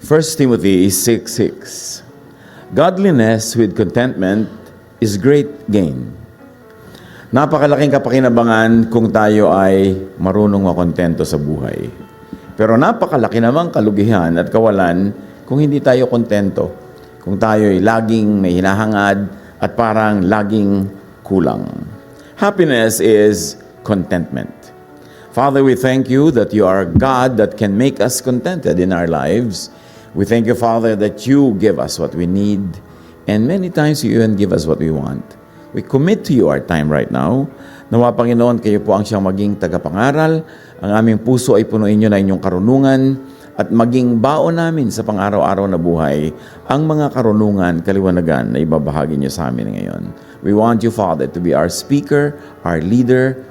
1 Timothy 6:6. Godliness with contentment is great gain. Napakalaking kapakinabangan kung tayo ay marunong makontento sa buhay. Pero napakalaki namang kalugihan at kawalan kung hindi tayo kontento. Kung tayo ay laging may hinahangad at parang laging kulang. Happiness is contentment. Father, we thank you that you are God that can make us contented in our lives. We thank you, Father, that you give us what we need, and many times you even give us what we want. We commit to you our time right now. Nawa, Panginoon, kayo po ang siyang maging tagapangaral. Ang aming puso ay punuin nyo na inyong karunungan at maging baon namin sa pang-araw-araw na buhay ang mga karunungan, kaliwanagan na ibabahagi nyo sa amin ngayon. We want you, Father, to be our speaker, our leader,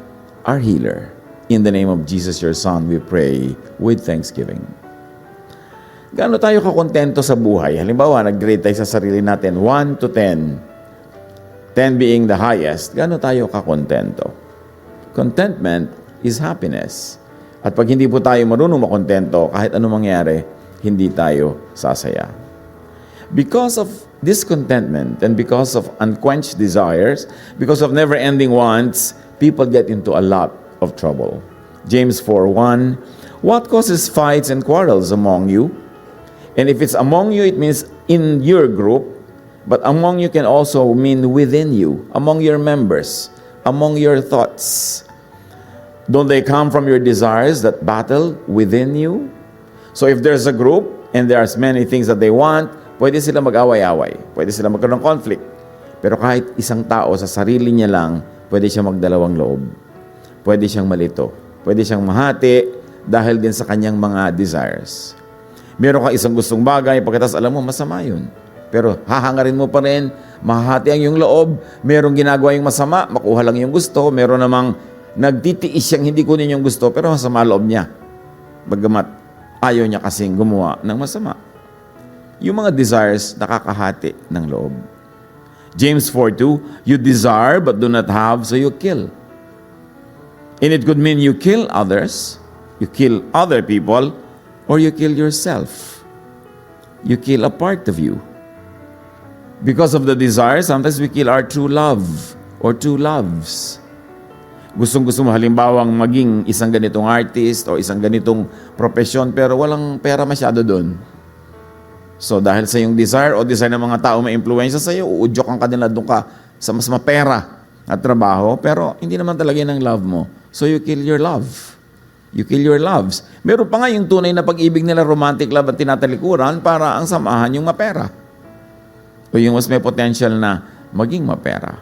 our healer. In the name of Jesus, your Son, we pray with thanksgiving. Gaano tayo kakontento sa buhay? Halimbawa, nag-grade tayo sa sarili natin, 1 to 10. 10 being the highest. Gaano tayo kakontento? Contentment is happiness. At pag hindi po tayo marunong makontento, kahit anong mangyari, hindi tayo sasaya. Because of discontentment and because of unquenched desires, because of never-ending wants, people get into a lot of trouble. James 4:1, what causes fights and quarrels among you? And if it's among you, it means in your group, but among you can also mean within you, among your members, among your thoughts. Don't they come from your desires that battle within you? So if there's a group and there's many things that they want, pwede sila mag-away-away, pwede sila magkaroon ng conflict. Pero kahit isang tao sa sarili niya lang, pwede siya magdalawang loob. Pwede siyang malito. Pwede siyang mahati dahil din sa kanyang mga desires. Meron kang isang gustong bagay, pagkatas alam mo, masama yun. Pero hahangarin mo pa rin, mahahati ang iyong loob. Merong ginagawa yung masama, makuha lang yung gusto. Meron namang nagtitiis siyang hindi kunin yung gusto, pero masama loob niya. Bagamat ayaw niya kasing gumawa ng masama. Yung mga desires, nakakahati ng loob. James 4:2, you desire but do not have, so you kill. And it could mean you kill others, you kill other people, or you kill yourself. You kill a part of you. Because of the desire, sometimes we kill our true love or true loves. Gustong-gusto mo halimbawang maging isang ganitong artist o isang ganitong profesyon pero walang pera masyado doon. So dahil sa yung desire o desire ng mga tao may impluwensya sa iyo, uudyok ang kanila doon ka sa mas mapera at trabaho, pero hindi naman talaga yun ang love mo. So you kill your love. You kill your loves. Meron pa nga yung tunay na pag-ibig nila, romantic love at tinatalikuran para ang samahan yung mapera. O yung mas may potential na maging mapera.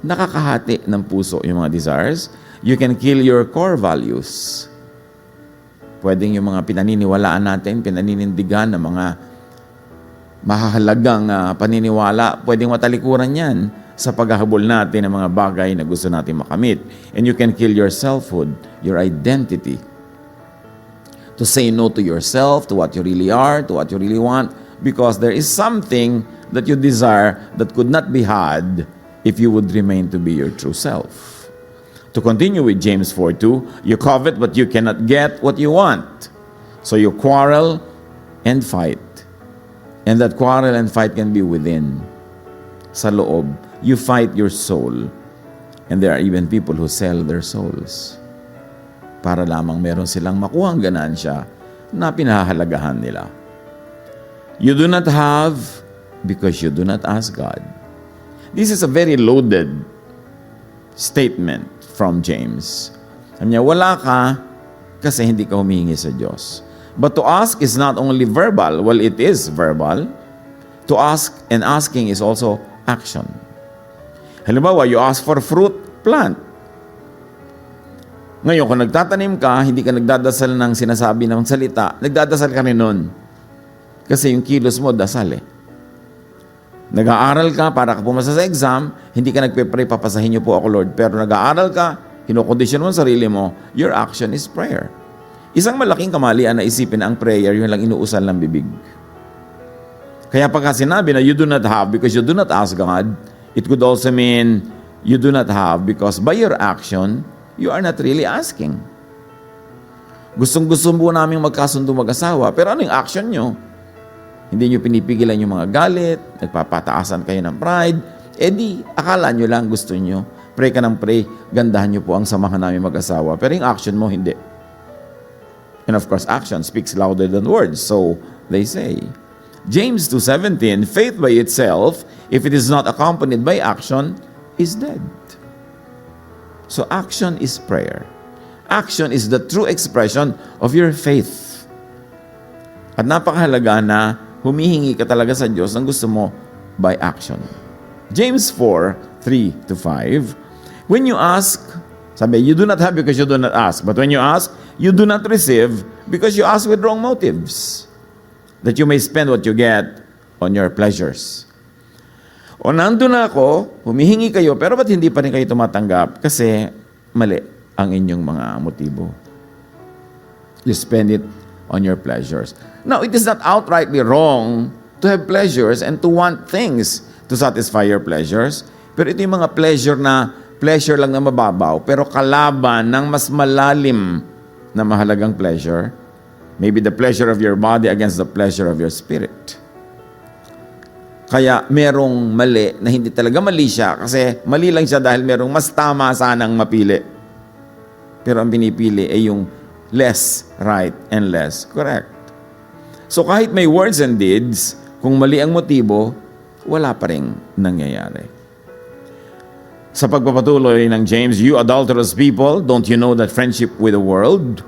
Nakakahati ng puso yung mga desires. You can kill your core values. Pwedeng yung mga pinaniniwalaan natin, pinaninindigan ng mga mahahalagang paniniwala, pwedeng matalikuran yan sa paghahabol natin ng mga bagay na gusto natin makamit. And you can kill your selfhood, your identity. To say no to yourself, to what you really are, to what you really want, because there is something that you desire that could not be had if you would remain to be your true self. To continue with James 4:2, you covet but you cannot get what you want. So you quarrel and fight. And that quarrel and fight can be within. Sa loob, you fight your soul. And there are even people who sell their souls para lamang meron silang makuhang ganansya na pinahahalagahan nila. You do not have because you do not ask God. This is a very loaded statement from James. Sabi niya, wala ka kasi hindi ka humihingi sa Diyos. But to ask is not only verbal. Well, it is verbal. To ask and asking is also action. Halimbawa, you ask for fruit, plant. Ngayon, kung nagtatanim ka, hindi ka nagdadasal ng sinasabi ng salita, nagdadasal ka rin nun. Kasi yung kilos mo, dasal eh. Nag-aaral ka para ka pumasa sa exam, hindi ka nagpe-pray, papasahin niyo po ako, Lord. Pero nag-aaral ka, kinokondisyon mo ang sarili mo, your action is prayer. Isang malaking kamalian na isipin ang prayer, yun lang inuusal ng bibig. Kaya pagka sinabi na you do not have because you do not ask God, it could also mean you do not have because by your action, you are not really asking. Gustong-gusto po namin magkasundo mag-asawa, pero ano yung action nyo? hindi nyo pinipigilan yung mga galit, nagpapataasan kayo ng pride, di, akala nyo lang gusto nyo. Pray ka ng pray, gandahan nyo po ang samahan namin mag-asawa. Pero yung action mo, hindi. And of course, action speaks louder than words. So, they say. James 2:17, faith by itself, if it is not accompanied by action, is dead. So, action is prayer. Action is the true expression of your faith. At napakahalaga na humihingi ka talaga sa Diyos ng gusto mo by action. James 4:3-5, when you ask, sabi, you do not have because you do not ask. But when you ask, you do not receive because you ask with wrong motives, that you may spend what you get on your pleasures. O nandun na ako, humihingi kayo, pero ba't hindi pa rin kayo tumatanggap? Kasi mali ang inyong mga motibo. You spend it on your pleasures. Now, it is not outrightly wrong to have pleasures and to want things to satisfy your pleasures. Pero ito yung mga pleasure lang na mababaw, pero kalaban ng mas malalim na mahalagang pleasure. Maybe the pleasure of your body against the pleasure of your spirit. Kaya merong mali na hindi talaga mali siya kasi mali lang siya dahil merong mas tama sanang mapili. Pero ang pinipili ay yung less right and less correct. So kahit may words and deeds, kung mali ang motibo, wala pa rin nangyayari. Sa pagpapatuloy ng James, you adulterous people, don't you know that friendship with the world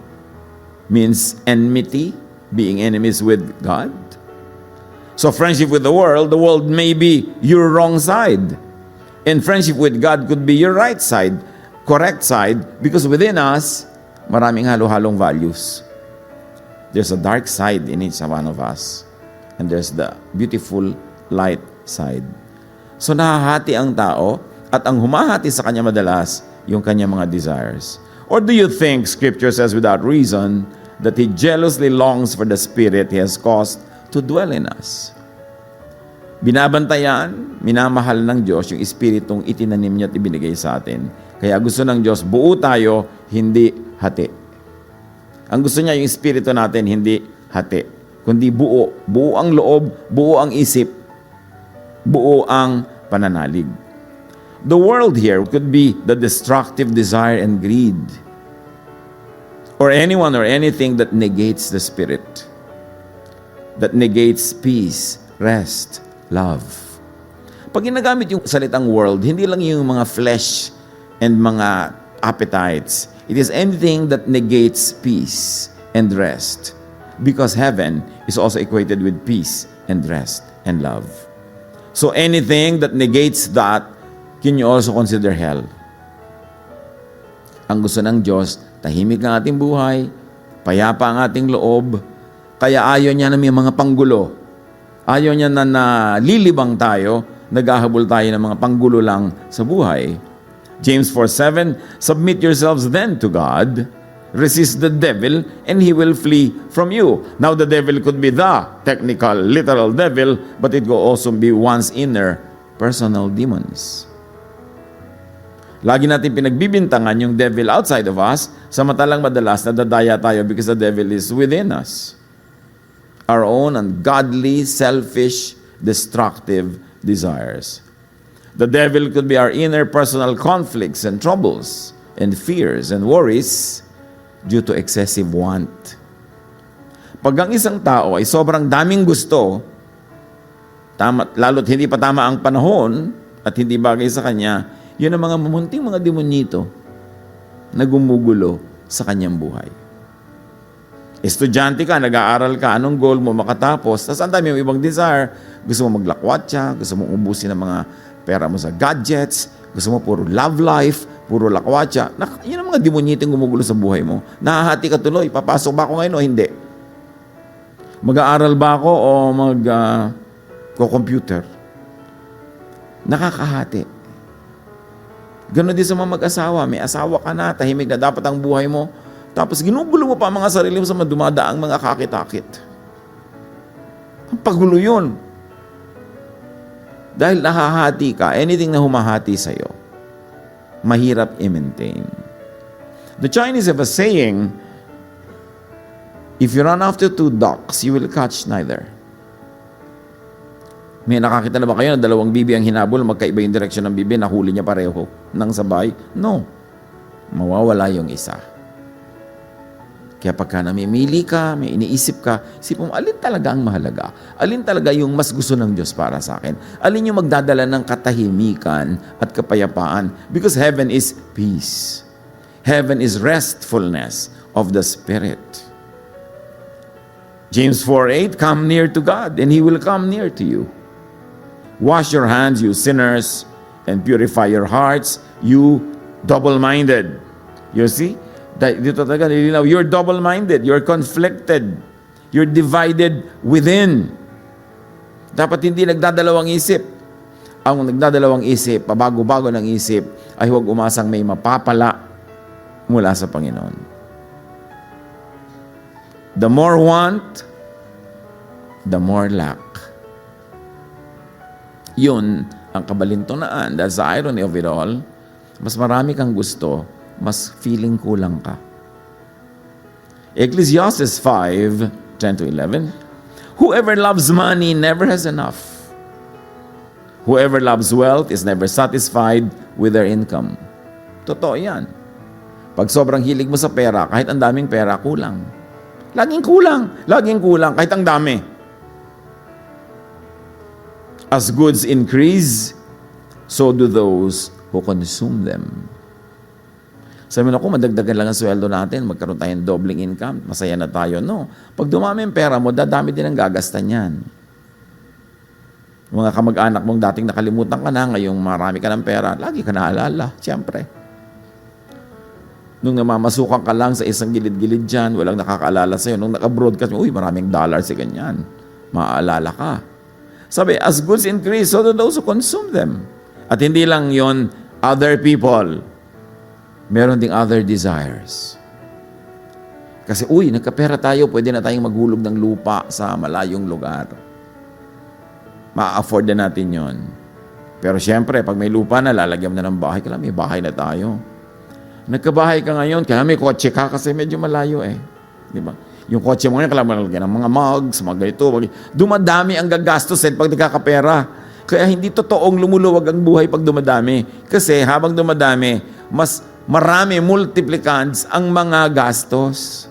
means enmity, being enemies with God? So friendship with the world may be your wrong side. And friendship with God could be your right side, correct side, because within us, maraming halo-halong values. There's a dark side in each one of us. And there's the beautiful light side. So nahahati ang tao at ang humahati sa kanya madalas yung kanyang mga desires. Or do you think, Scripture says without reason, that He jealously longs for the Spirit He has caused to dwell in us? Binabantayan, minamahal ng Diyos yung Espiritong itinanim niya at ibinigay sa atin. Kaya gusto ng Diyos, buo tayo, hindi hati. Ang gusto niya yung Espiritu natin, hindi hati, kundi buo. Buo ang loob, buo ang isip, buo ang pananalig. The world here could be the destructive desire and greed, or anyone or anything that negates the Spirit, that negates peace, rest, love. Pag ginagamit yung salitang world, hindi lang yung mga flesh and mga appetites. It is anything that negates peace and rest, because heaven is also equated with peace and rest and love. So anything that negates that, can you also consider hell? Ang gusto ng Diyos, tahimik ang ating buhay, payapa ang ating loob, kaya ayaw niya na may mga panggulo. Ayaw niya na nalilibang tayo, naghahabol tayo ng mga panggulo lang sa buhay. James 4:7, submit yourselves then to God, resist the devil, and he will flee from you. Now the devil could be the technical, literal devil, but it could also be one's inner, personal demons. Lagi natin pinagbibintangan yung devil outside of us, samantalang madalas nadadaya tayo because the devil is within us. Our own ungodly, selfish, destructive desires. The devil could be our inner personal conflicts and troubles and fears and worries due to excessive want. Pag ang isang tao ay sobrang daming gusto, lalo't hindi pa tama ang panahon at hindi bagay sa kanya, yun ang mga mamunting mga demonito na gumugulo sa kanyang buhay. Estudyante ka, nag-aaral ka, anong goal mo makatapos? Tapos ang dami yung ibang desire. Gusto mo maglakwatsa, gusto mo ubusin ng mga pera mo sa gadgets, gusto mo puro love life, puro lakwatsa. Yun ang mga demonyitong gumugulo sa buhay mo. Nahahati ka tuloy, papasok ba ako ngayon o hindi? Mag-aaral ba ako o mag-computer? Nakakahati. Ganon din sa mga mag-asawa. May asawa ka na, tahimik na dapat ang buhay mo. Tapos ginugulo mo pa ang mga sarili mo sa dumadaang mga kakit-akit. Ang pagulo yun. Dahil nahahati ka, anything na humahati sa'yo, mahirap i-maintain. The Chinese have a saying, if you run after two ducks, you will catch neither. May nakakita na ba kayo na dalawang bibi ang hinabol, magkaiba yung direksyon ng bibi, nahuli niya pareho ng sabay? No. Mawawala yung isa. Kaya pagka namimili ka, may iniisip ka, isipin mo, alin talaga ang mahalaga? Alin talaga yung mas gusto ng Diyos para sa akin? Alin yung magdadala ng katahimikan at kapayapaan? Because heaven is peace. Heaven is restfulness of the Spirit. James 4:8, come near to God and He will come near to you. Wash your hands, you sinners, and purify your hearts, you double-minded. You see? Dito talaga nilinaw, you're double-minded, you're conflicted, you're divided within. Dapat hindi nagdadalawang isip. Ang nagdadalawang isip, pabago-bago ng isip, ay huwag umasang may mapapala mula sa Panginoon. The more want, the more lack. Yun ang kabalintunaan. That's the irony of it all. Mas marami kang gusto, mas feeling kulang ka. Ecclesiastes 5:10-11, whoever loves money never has enough. Whoever loves wealth is never satisfied with their income. Totoo yan. Pag sobrang hilig mo sa pera, kahit ang daming pera, kulang. Laging kulang. Laging kulang, kahit ang dami. As goods increase, so do those who consume them. Sabi mo, ako, madagdagan lang ang sweldo natin, magkaroon tayong doubling income, masaya na tayo. No. Pag dumami ang pera mo, dadami din ang gagastan yan. Mga kamag-anak mong dating nakalimutan ka na, ngayong marami ka ng pera, lagi ka naalala, siyempre. Nung namamasukan ka lang sa isang gilid-gilid dyan, walang nakakaalala sa'yo. Nung naka-broadcast mo, uy, maraming dollars, ganyan. Maaalala ka. Sabi, as goods increase, so do those who consume them. At hindi lang yon other people. Meron ding other desires. Kasi, uy, nagkapera tayo, pwede na tayong maghulog ng lupa sa malayong lugar. Ma-afford na natin yon. Pero siyempre, pag may lupa na, lalagyan na ng bahay, kaya may bahay na tayo. Nagkabahay ka ngayon, kaya may kotse ka kasi medyo malayo eh. Di ba? Yung kotse mo ngayon, kailangan lalagyan ng mga mugs, mga ganito. Dumadami ang gagastusin pag nagkakapera. Kaya hindi totoong lumuluwag ang buhay pag dumadami. Kasi habang dumadami, mas marami multiplicants ang mga gastos.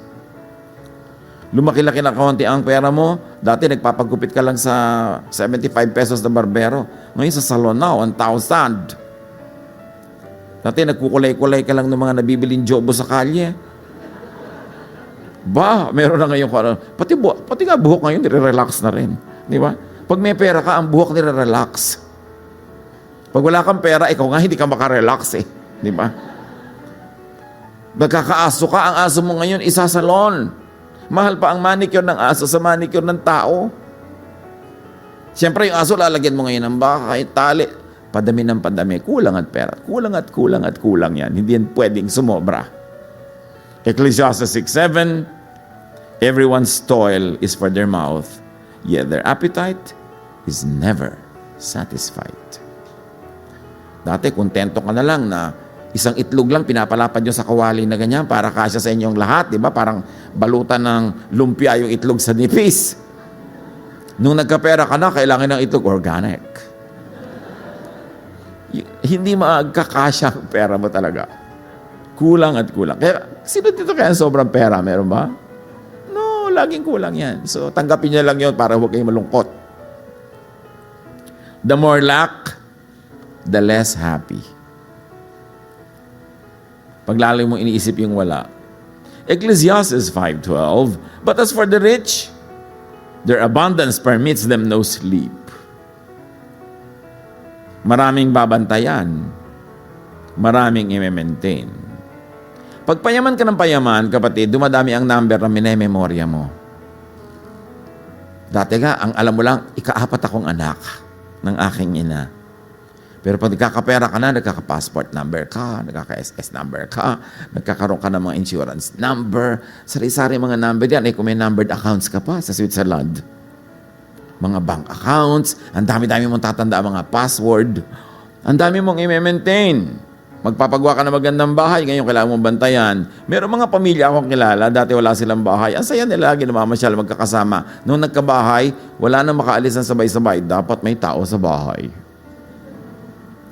Lumaki-laki na kaunti ang pera mo. Dati nagpapagupit ka lang sa 75 pesos na barbero. Ngayon sa salon na, 1,000. Dati nagkukulay-kulay ka lang ng mga nabibiling jobo sa kalye. Ba, meron na ngayon pati nga buhok ngayon, nire-relax na rin. Di ba? Pag may pera ka, ang buhok nire-relax. Pag wala kang pera, ikaw nga hindi ka makarelax eh. Di ba? Nagkakaaso ka, ang aso mo ngayon, isa salon. Mahal pa ang manicure ng aso sa manicure ng tao. Siyempre, yung aso, lalagyan mo ngayon ng baka, kahit tali. Padami ng padami, kulang at pera. Kulang at kulang at kulang yan. Hindi yan pwedeng sumobra. Ecclesiastes 6:7, everyone's toil is for their mouth, yet their appetite is never satisfied. Dati, kontento ka na lang na isang itlog lang pinapalapad nyo sa kawali na ganyan para kasya sa inyong lahat, di ba? Parang balutan ng lumpia yung itlog sa nipis. Nung nagkapera ka na, kailangan ng itlog organic. Hindi magkakasya ang pera mo talaga. Kulang at kulang. Kaya, sino dito kaya sobrang pera? Meron ba? No, laging kulang yan. So, tanggapin niya lang yun para huwag kayong malungkot. The more lack, the less happy. Pag lalo mo iniisip yung wala. Ecclesiastes 5:12, but as for the rich, their abundance permits them no sleep. Maraming babantayan. Maraming i-maintain. Pag payaman ka ng payaman, kapatid, dumadami ang number na minememorya mo. Dati nga, ang alam mo lang, ika-4 akong anak ng aking ina. Pero pag nagkakapera ka na, nagkaka-passport number ka, nagkaka-SS number ka, nagkakaroon ka ng mga insurance number, sari-sari mga number yan. Kung may numbered accounts ka pa sa Switzerland. Mga bank accounts, ang dami-dami mong tatanda, mga password, ang dami mong i-maintain. Magpapagawa ka ng magandang bahay, ngayon kailangan mong bantayan. Meron mga pamilya akong kilala, dati wala silang bahay. Ang saya nila, lagi namamasyal, magkakasama. Nung nagkabahay, wala nang makaalis ng sabay-sabay. Dapat may tao sa bahay.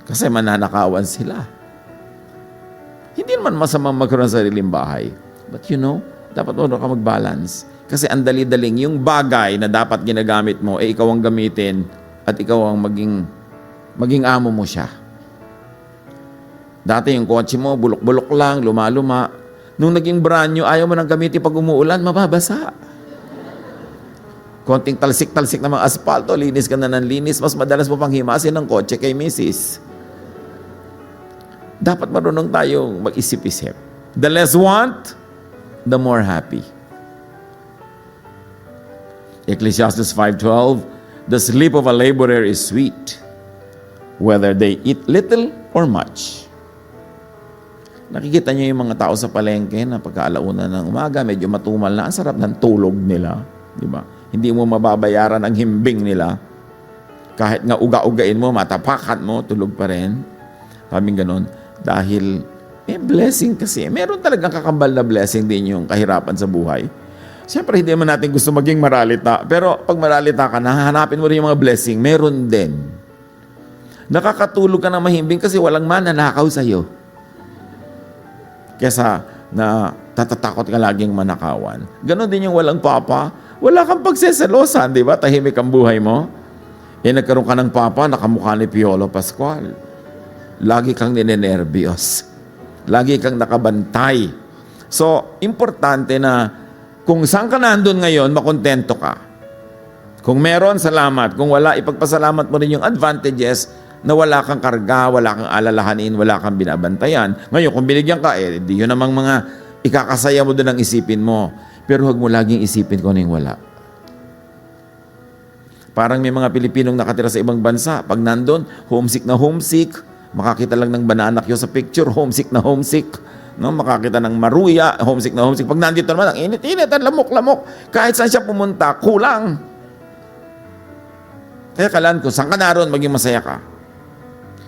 Kasi mananakawan sila. Hindi naman masamang magkaroon ng sariling bahay. But you know, dapat mo ka mag-balance. Kasi ang dali-daling, yung bagay na dapat ginagamit mo, ikaw ang gamitin at ikaw ang maging amo mo siya. Dati yung kotse mo, bulok-bulok lang, luma-luma. Nung naging brand new, ayaw mo nang gamitin pag umuulan, mababasa. Konting talsik-talsik na mga asfalto, linis ka na ng linis, mas madalas mo pang himasin ng kotse kay misis. Dapat marunong tayong mag-isip-isip. The less want, the more happy. Ecclesiastes 5:12, the sleep of a laborer is sweet, whether they eat little or much. Nakikita niyo yung mga tao sa palengke na pagkaalauna ng umaga, medyo matumal na, ang sarap ng tulog nila. Di ba? Hindi mo mababayaran ang himbing nila. Kahit nga uga-ugain mo, matapakat mo, tulog pa rin. Kaming ganun. Dahil, blessing kasi. Meron talagang kakambal na blessing din yung kahirapan sa buhay. Siyempre, hindi naman natin gusto maging maralita. Pero pag maralita ka, nahahanapin mo rin yung mga blessing. Meron din. Nakakatulog ka ng mahimbing kasi walang mananakaw sa'yo. Kesa na tatatakot ka laging manakawan. Ganon din yung walang papa. Wala kang pagseselosan, di ba? Tahimik ang buhay mo. Nagkaroon ka ng papa, nakamukha ni Piolo Pascual. Lagi kang ninenervyos. Lagi kang nakabantay. So, importante na kung saan ka nandun ngayon, makontento ka. Kung meron, salamat. Kung wala, ipagpasalamat mo rin yung advantages na wala kang karga, wala kang alalahanin, wala kang binabantayan. Ngayon, kung binigyan ka, di yun namang mga ikakasaya mo doon ang isipin mo. Pero huwag mo laging isipin kung ano yung wala. Parang may mga Pilipinong nakatira sa ibang bansa. Pag nandun, homesick na homesick, makakita lang ng bananak yun sa picture, homesick na homesick. No? Makakita ng maruya, homesick na homesick. Pag nandito naman, ang init-init, ang lamok-lamok. Kahit saan siya pumunta, kulang. Kaya kalan ko, saan ka naroon, maging masaya ka.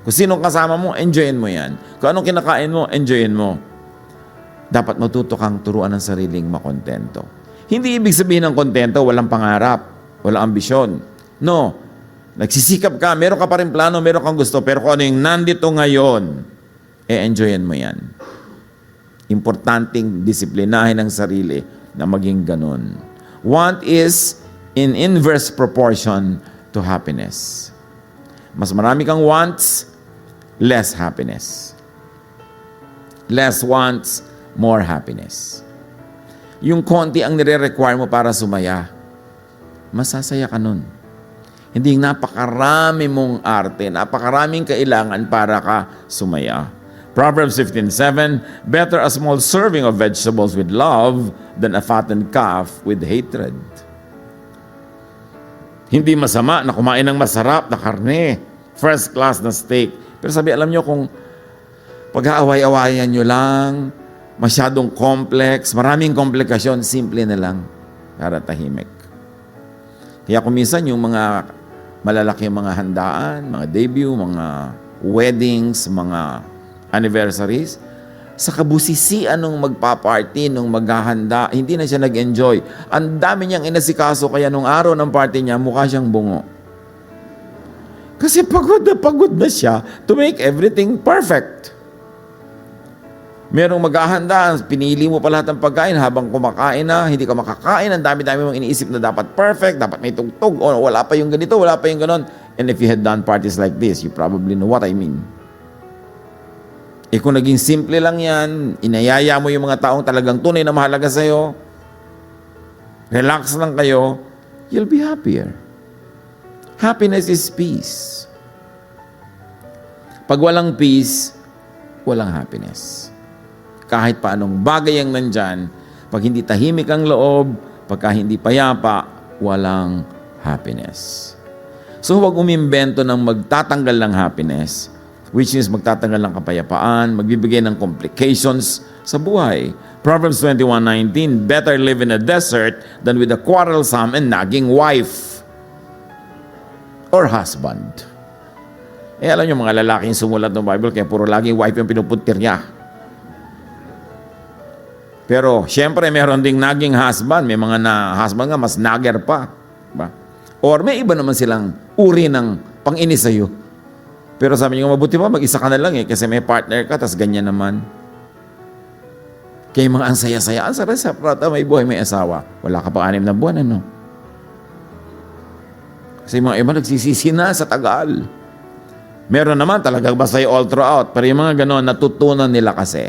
Kung sinong kasama mo, enjoyin mo yan. Kung anong kinakain mo, enjoyin mo. Dapat matuto kang turuan ng sariling makontento. Hindi ibig sabihin ng kontento, walang pangarap, walang ambisyon. No. Nagsisikap ka, meron ka pa rin plano, meron kang gusto, pero kung ano yung nandito ngayon, enjoyin mo yan. Importanteng disiplinahin ang sarili na maging ganun. Want is in inverse proportion to happiness. Mas marami kang wants, less happiness. Less wants, more happiness. Yung konti ang nire-require mo para sumaya, masasaya ka nun. Hindi napakarami mong arte, napakaraming kailangan para ka sumaya. Proverbs 15:7, better a small serving of vegetables with love than a fattened calf with hatred. Hindi masama na kumain ng masarap na karne, first class na steak. Pero sabi, alam nyo, kung pag-aaway-awayan nyo lang, masyadong complex, maraming komplikasyon, simple na lang para tahimik. Kaya kung minsan yung mga malalaki mga handaan, mga debut, mga weddings, mga anniversaries, sa kabusisian nung magpa-party, nung maghahanda, hindi na siya nag-enjoy. Ang dami niyang inasikaso, kaya nung araw ng party niya, mukha siyang bungo. Kasi pagod na siya to make everything perfect. Merong maghahanda, pinili mo pa lahat ng pagkain habang kumakain na, hindi ka makakain, ang dami-dami mong iniisip na dapat perfect, dapat may tugtog, o wala pa yung ganito, wala pa yung ganon. And if you had done parties like this, you probably know what I mean. Kung naging simple lang yan, inayaya mo yung mga taong talagang tunay na mahalaga sa'yo, relax lang kayo, you'll be happier. Happiness is peace. Pag walang peace, walang happiness. Kahit pa anong bagay ang nandyan, pag hindi tahimik ang loob, pagka hindi payapa, walang happiness. So huwag umimbento ng magtatanggal ng happiness, which is magtatanggal ng kapayapaan, magbibigay ng complications sa buhay. Proverbs 21:19, better live in a desert than with a quarrelsome and nagging wife or husband. Alam niyo, mga lalaking sumulat ng Bible, kaya puro laging wife yung pinupuntir niya. Pero, syempre, meron ding naging husband. May mga husband nga, mas nagger pa. Diba? Or may iba naman silang uri ng pang-inis sa'yo. Pero sabi niyo, mabuti pa, mag-isa ka na lang kasi may partner ka, tas ganyan naman. Kaya mga ang saya-saya, ang sarap prata, may buhay, may asawa. Wala ka pa 6 na buwan, ano? Kasi mga iba nagsisisi na sa tagal. Meron naman talagang basta all throughout. Pero yung mga gano'n, natutunan nila kasi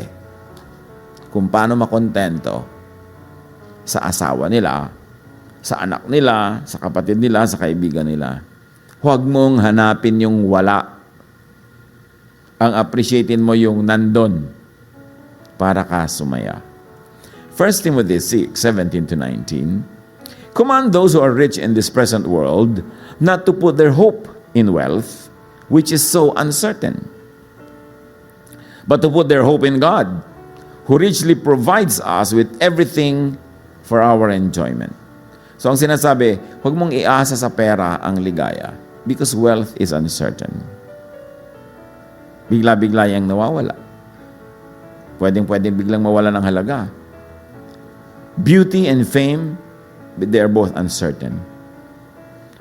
kung paano makontento sa asawa nila, sa anak nila, sa kapatid nila, sa kaibigan nila. Huwag mong hanapin yung wala. Ang appreciatein mo yung nandun para ka sumaya. 1 Timothy 6:17-19, command those who are rich in this present world not to put their hope in wealth, which is so uncertain, but to put their hope in God, who richly provides us with everything for our enjoyment. So ang sinasabi, huwag mong iasa sa pera ang ligaya because wealth is uncertain. Bigla-bigla yung nawawala. Pwedeng biglang mawala ng halaga. Beauty and fame, they are both uncertain.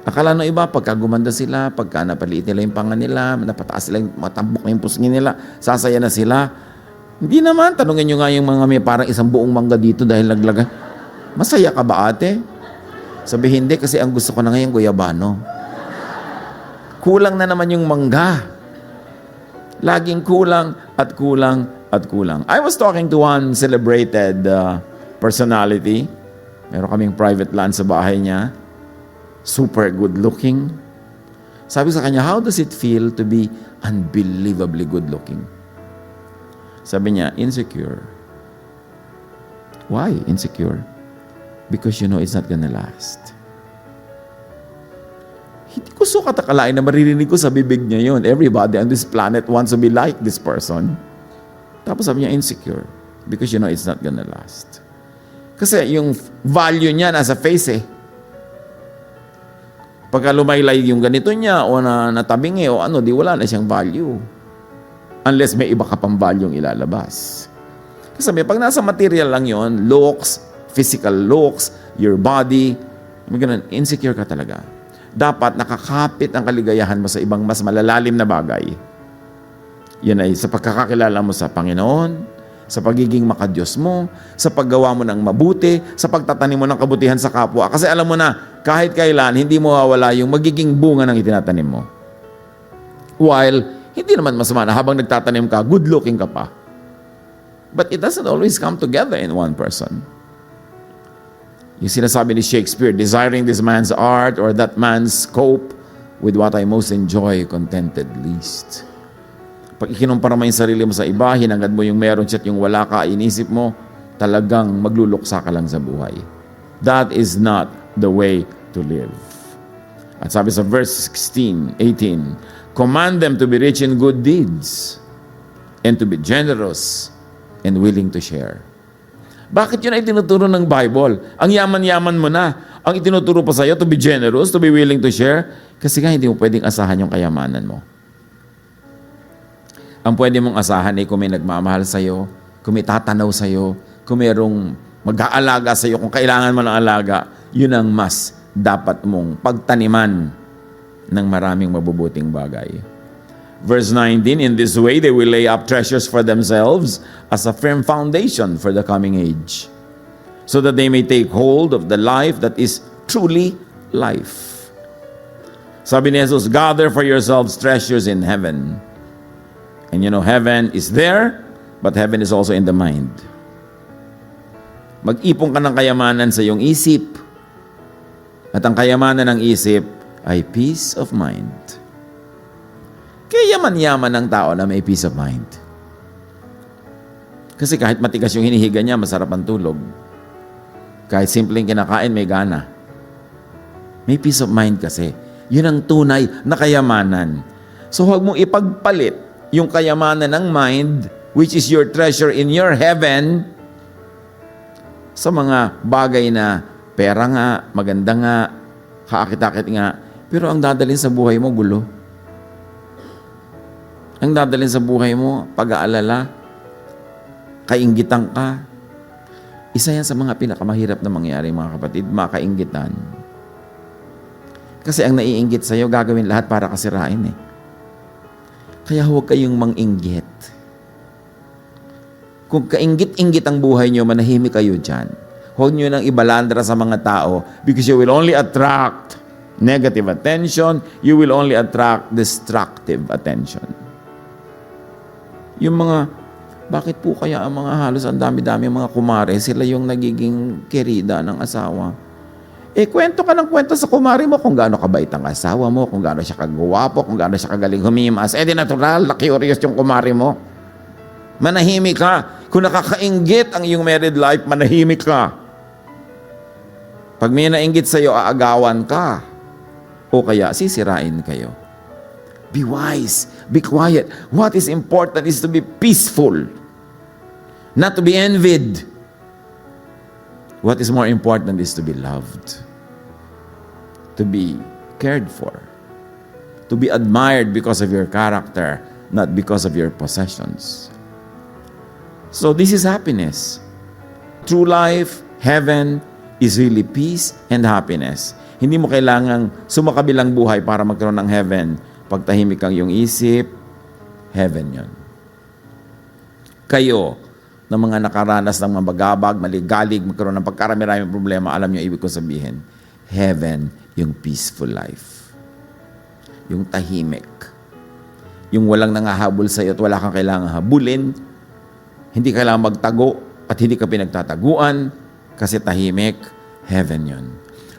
Akala ng iba, pagka gumanda sila, pagka napaliit nila yung panga nila, napataas sila, matambok na yung pusngin nila, sasaya na sila. Hindi naman. Tanungin nyo nga yung mga may parang isang buong mangga dito dahil naglaga. Masaya ka ba, ate? Sabi, hindi, kasi ang gusto ko na ngayon, guyabano. Kulang na naman yung mangga. Laging kulang at kulang at kulang. I was talking to one celebrated personality. Meron kaming private land sa bahay niya. Super good looking. Sabi sa kanya, how does it feel to be unbelievably good looking? Sabi niya, insecure. Why insecure? Because you know it's not gonna last. Hindi ko sukat akalain na maririnig ko sa bibig niya yun. Everybody on this planet wants to be like this person. Tapos sabi niya, insecure. Because you know it's not gonna last. Kasi yung value niya nasa face eh. Pagka lumaylay yung ganito niya o natabingi o ano, di wala na siyang value. Unless may iba ka pang value yung ilalabas. Kasi pag nasa material lang yon, looks, physical looks, your body, insecure ka talaga. Dapat nakakapit ang kaligayahan mo sa ibang mas malalalim na bagay. Yan ay sa pagkakakilala mo sa Panginoon, sa pagiging makadiyos mo, sa paggawa mo ng mabuti, sa pagtatanim mo ng kabutihan sa kapwa. Kasi alam mo na, kahit kailan, hindi mo mawawala yung magiging bunga ng itinatanim mo. While, hindi naman masama na habang nagtatanim ka, good looking ka pa. But it doesn't always come together in one person. Yung sinasabi ni Shakespeare, desiring this man's art or that man's cope with what I most enjoy, contented least. Pag ikinumpara mo yung sarili mo sa iba, hinangad mo yung meron siya at yung wala ka, inisip mo, talagang magluluksa ka lang sa buhay. That is not the way to live. At sabi sa verse 16, 18, command them to be rich in good deeds and to be generous and willing to share. Bakit yun ay tinuturo ng Bible? Ang yaman-yaman mo na. Ang itinuturo pa sa'yo to be generous, to be willing to share. Kasi nga hindi mo pwedeng asahan yung kayamanan mo. Ang pwede mong asahan ay kung may nagmamahal sa'yo, kung may tatanaw sa'yo, kung mayroong mag-aalaga sa'yo, kung kailangan mo ng alaga, yun ang mas dapat mong pagtaniman ng maraming mabubuting bagay. Verse 19, in this way they will lay up treasures for themselves as a firm foundation for the coming age, so that they may take hold of the life that is truly life. Sabi ni Jesus, gather for yourselves treasures in heaven. And you know, heaven is there, but heaven is also in the mind. Mag-ipon ka ng kayamanan sa iyong isip. At ang kayamanan ng isip ay peace of mind. Kaya yaman-yaman ng tao na may peace of mind. Kasi kahit matigas yung hinihiga niya, masarap ang tulog. Kahit simpleng kinakain, may gana. May peace of mind kasi. Yun ang tunay na kayamanan. So huwag mong ipagpalit yung kayamanan ng mind, which is your treasure in your heaven, sa mga bagay na pera nga, maganda nga, kaakit-akit nga, pero ang dadalhin sa buhay mo, gulo. Ang dadalhin sa buhay mo, pag-aalala, kainggitan ka. Isa yan sa mga pinakamahirap na mangyari, mga kapatid, makainggitan. Kasi ang naiinggit sa'yo, gagawin lahat para kasirain eh. Kaya huwag kayong manginggit. Kung kainggit-inggit ang buhay nyo, manahimik kayo dyan. Huwag nyo nang ibalandra sa mga tao because you will only attract negative attention, you will only attract destructive attention. Yung mga, bakit po kaya ang mga halos ang dami-dami mga kumare, sila yung nagiging kerida ng asawa? Kwento ka ng kwento sa kumare mo kung gaano kabait ang asawa mo, kung gaano siya kagwapo, kung gaano siya kagaling humimas. Di natural, curious yung kumare mo. Manahimik ka. Kung nakakainggit ang iyong married life, manahimik ka. Pag may nainggit sa'yo, aagawan ka. O kaya, sisirain kayo. Be wise. Be quiet. What is important is to be peaceful. Not to be envied. What is more important is to be loved. To be cared for. To be admired because of your character, not because of your possessions. So this is happiness. True life, heaven, is really peace and happiness. Hindi mo kailangang sumakabilang buhay para magkaroon ng heaven. Pag tahimik ang iyong isip, heaven yon. Kayo, na mga nakaranas ng mabagabag, maligalig, magkaroon ng pagkarami-raming problema, alam niyo ibig ko sabihin, heaven, yung peaceful life. Yung tahimik. Yung walang nangahabol sa iyo at wala kang kailangang habulin, hindi kailangan magtago at hindi ka pinagtataguan kasi tahimik, heaven yon.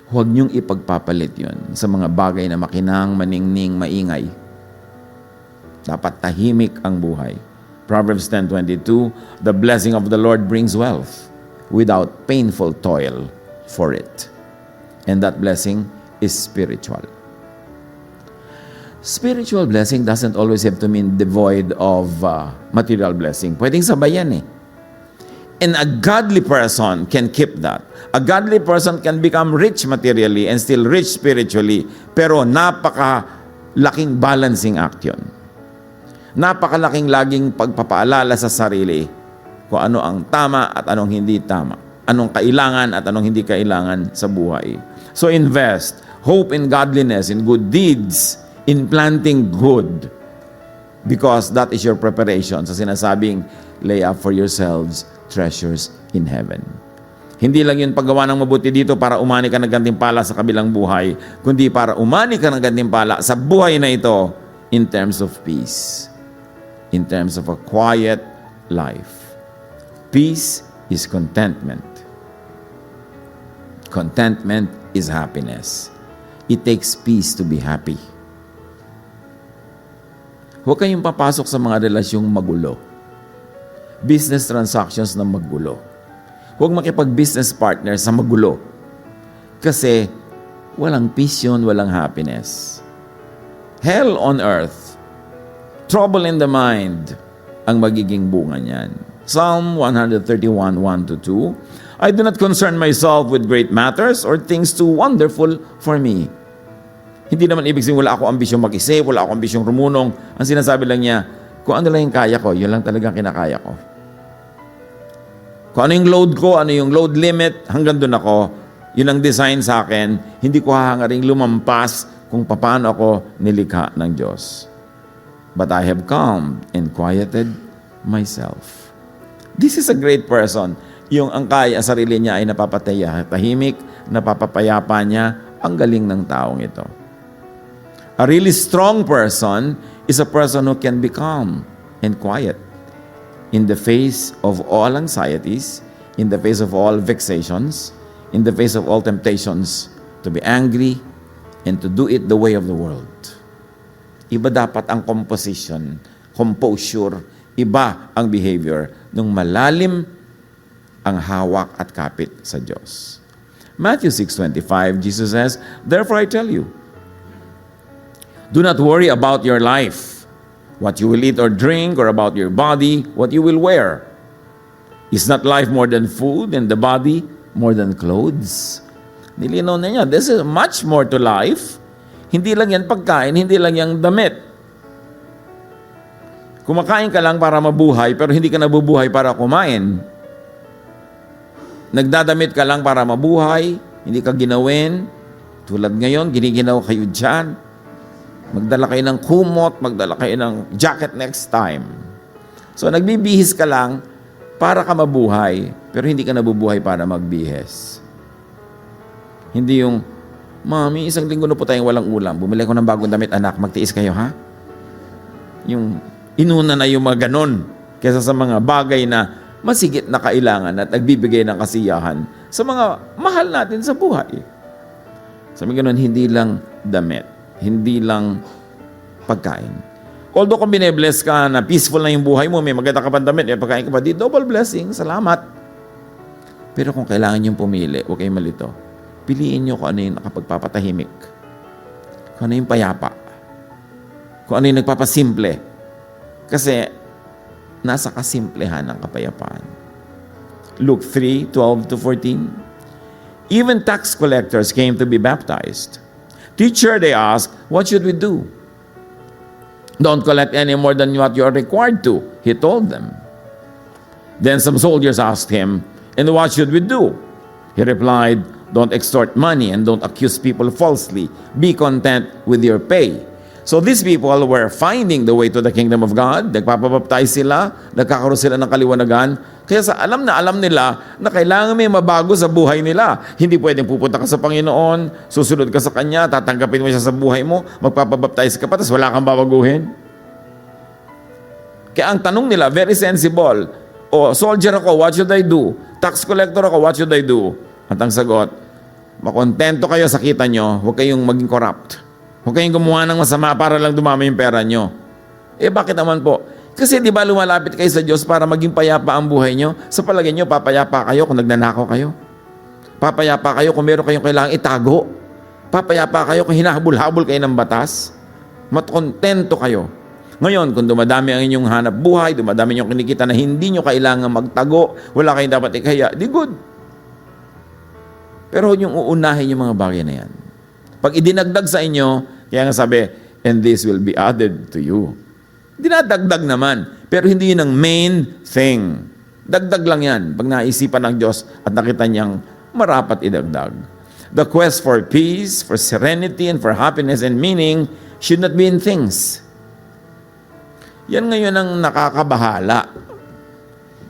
Huwag niyong ipagpapalit yon sa mga bagay na makinang, maningning, maingay. Dapat tahimik ang buhay. Proverbs 10:22, the blessing of the Lord brings wealth without painful toil for it. And that blessing is spiritual. Spiritual blessing doesn't always have to mean devoid of material blessing. Pwedeng sabayan eh. And a godly person can keep that. A godly person can become rich materially and still rich spiritually. Pero napakalaking balancing act yun. Napakalaking laging pagpapaalala sa sarili kung ano ang tama at anong hindi tama. Anong kailangan at anong hindi kailangan sa buhay. So invest. Hope in godliness, in good deeds, in planting good. Because that is your preparation. Sa sinasabing, lay up for yourselves treasures in heaven. Hindi lang yun paggawa ng mabuti dito para umani ka ng gantimpala sa kabilang buhay, kundi para umani ka ng gantimpala sa buhay na ito in terms of peace. In terms of a quiet life. Peace is contentment. Contentment is happiness. It takes peace to be happy. Huwag kayong papasok sa mga relasyong magulo. Business transactions na magulo. Huwag makipag-business partner sa magulo. Kasi walang peace yun, walang happiness. Hell on earth. Trouble in the mind ang magiging bunga niyan. Psalm 131, 1-2, I do not concern myself with great matters or things too wonderful for me. Hindi naman ibig sabihin wala ako ambisyong mag-isip, wala ako ambisyong rumunong. Ang sinasabi lang niya, kung ano lang yung kaya ko, yun lang talagang kinakaya ko. Kung ano yung load ko, ano yung load limit, hanggang doon ako, yun ang design sa akin, hindi ko hahangaring lumampas kung paano ako nilikha ng Diyos. But I have calmed and quieted myself. This is a great person. Yung ang kaya, sarili niya ay napapataya, tahimik, napapapayapa niya, ang galing ng taong ito. A really strong person is a person who can be calm and quiet in the face of all anxieties, in the face of all vexations, in the face of all temptations to be angry and to do it the way of the world. Iba dapat ang composure, iba ang behavior nung malalim ang hawak at kapit sa Diyos. Matthew 6:25, Jesus says, therefore I tell you, do not worry about your life, what you will eat or drink, or about your body, what you will wear. Is not life more than food, and the body more than clothes? Nilinaw na niya, this is much more to life. Hindi lang yan pagkain, hindi lang yan damit. Kumakain ka lang para mabuhay, pero hindi ka nabubuhay para kumain. Nagdadamit ka lang para mabuhay, hindi ka ginawin. Tulad ngayon, giniginaw kayo dyan. Magdala kayo ng kumot, magdala kayo ng jacket next time. So, nagbibihis ka lang para ka mabuhay, pero hindi ka nabubuhay para magbihis. Hindi yung, Mami, isang linggo na po tayong walang ulam. Bumili ko ng bagong damit, anak, magtiis kayo, ha? Yung inuna na yung mga ganon kaysa sa mga bagay na masigit na kailangan at nagbibigay ng kasiyahan sa mga mahal natin sa buhay. Sabi ganon, hindi lang damit, hindi lang pagkain. Although kung bine-bless ka na peaceful na yung buhay mo, may maganda ka pang damit, pagkain ka pa, di double blessing, salamat. Pero kung kailangan yung pumili, huwag kayong malito. Piliin nyo kung ano yung nakapagpapatahimik. Kung ano yung payapa. Kung ano yung nagpapasimple. Kasi nasa kasimplehan ng kapayapaan. Luke 3:12-14. Even tax collectors came to be baptized. Teacher, they asked, what should we do? Don't collect any more than what you are required to, he told them. Then some soldiers asked him, and what should we do? He replied, don't extort money and don't accuse people falsely. Be content with your pay. So these people were finding the way to the kingdom of God. Nagpapabaptize sila, nagkakaroon sila ng kaliwanagan. Kaya alam nila na kailangan may mabago sa buhay nila. Hindi pwedeng pupunta ka sa Panginoon, susunod ka sa Kanya, tatanggapin mo siya sa buhay mo, magpapabaptize ka pa, tapos wala kang babaguhin. Kaya ang tanong nila, very sensible. O, soldier ako, what should I do? Tax collector ako, what should I do? At ang sagot, makontento kayo sa kita nyo, huwag kayong maging corrupt. Huwag kayong gumawa ng masama para lang dumami yung pera nyo. Eh bakit naman po? Kasi di ba lumalapit kayo sa Diyos para maging payapa ang buhay nyo? Sa palagay nyo, papayapa kayo kung nagnanakaw kayo. Papayapa kayo kung meron kayong kailangang itago. Papayapa kayo kung hinahabol-habol kayo ng batas. Matkontento kayo. Ngayon, kung dumadami ang inyong hanap buhay, dumadami yung kinikita na hindi nyo kailangan magtago, wala kayong dapat ikaya, di good. Pero huwag niyong uunahin yung mga bagay na yan. Pag idinagdag sa inyo, kaya nga sabi, and this will be added to you. Dinadagdag naman, pero hindi yun ang main thing. Dagdag lang yan pag naisipan ng Diyos at nakita niyang marapat idagdag. The quest for peace, for serenity, and for happiness and meaning should not be in things. Yan ngayon ang nakakabahala.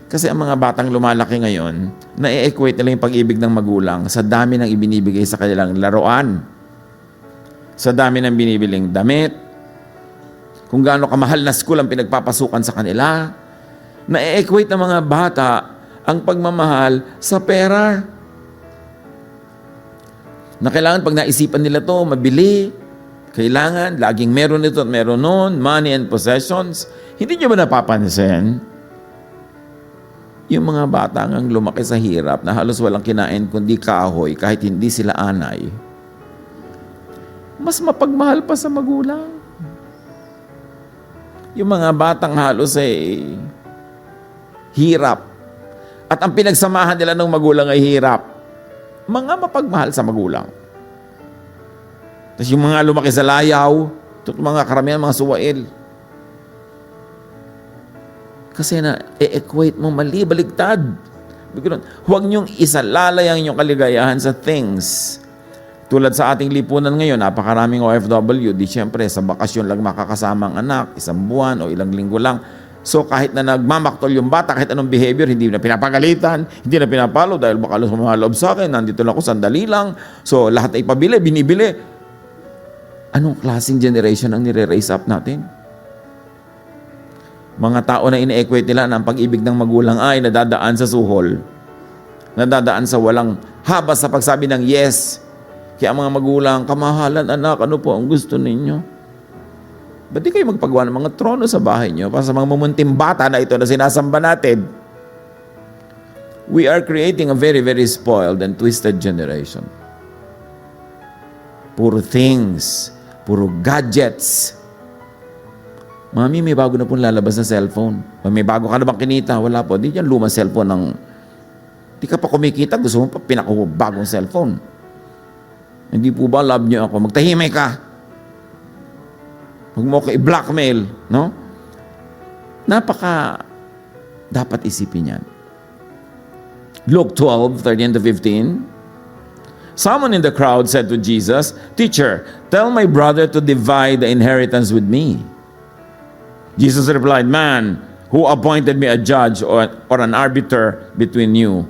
Kasi ang mga batang lumalaki ngayon, na-equate nila yung pag-ibig ng magulang sa dami ng ibinibigay sa kanilang laruan, sa dami ng binibiling damit, kung gaano kamahal na school ang pinagpapasukan sa kanila. Na-equate ng mga bata ang pagmamahal sa pera. Na kailangan pag naisipan nila to, mabili. Kailangan, laging meron ito at meron nun, money and possessions. Hindi nyo ba napapansin? Yung mga bata ang lumaki sa hirap na halos walang kinain kundi kahoy kahit hindi sila anay, mas mapagmahal pa sa magulang. Yung mga batang halos ay hirap at ang pinagsamahan nila ng magulang ay hirap, mga mapagmahal sa magulang. Tapos yung mga lumaki sa layaw, mga karamihan mga suwail, kasi na-equate mo mali, baligtad. Huwag niyong isalalay ang inyong kaligayahan sa things. Tulad sa ating lipunan ngayon, napakaraming OFW, di siyempre sa bakasyon lang makakasama ang anak, isang buwan o ilang linggo lang. So kahit na nagmamaktol yung bata, kahit anong behavior, hindi na pinapagalitan, hindi na pinapalo dahil baka lumaloob sa akin, nandito lang ako, sandali lang. So lahat ay pabili, binibili. Anong klaseng generation ang nire-raise up natin? Mga tao na ine-equate nila na ang pag-ibig ng magulang ay nadadaan sa suhol. Nadadaan sa walang habas sa pagsabi ng yes. Kaya mga magulang, kamahalan anak, ano po ang gusto ninyo? Ba't di kayo magpagawa ng mga trono sa bahay nyo para sa mga mumunting bata na ito na sinasamba natin? We are creating a very, very spoiled and twisted generation. Puro things, puro gadgets. Mami, may bago na pong lalabas na cellphone. May bago ka na bang kinita? Wala po. Di yan lumang cellphone ng... Di ka pa kumikita, gusto mo pa pinakabagong cellphone. Hindi po ba love nyo ako? Magtahimay ka. Huwag mo ako i-blackmail, no? dapat isipin yan. Luke 12:13-15. Someone in the crowd said to Jesus, "Teacher, tell my brother to divide the inheritance with me." Jesus replied, "Man, who appointed me a judge or an arbiter between you?"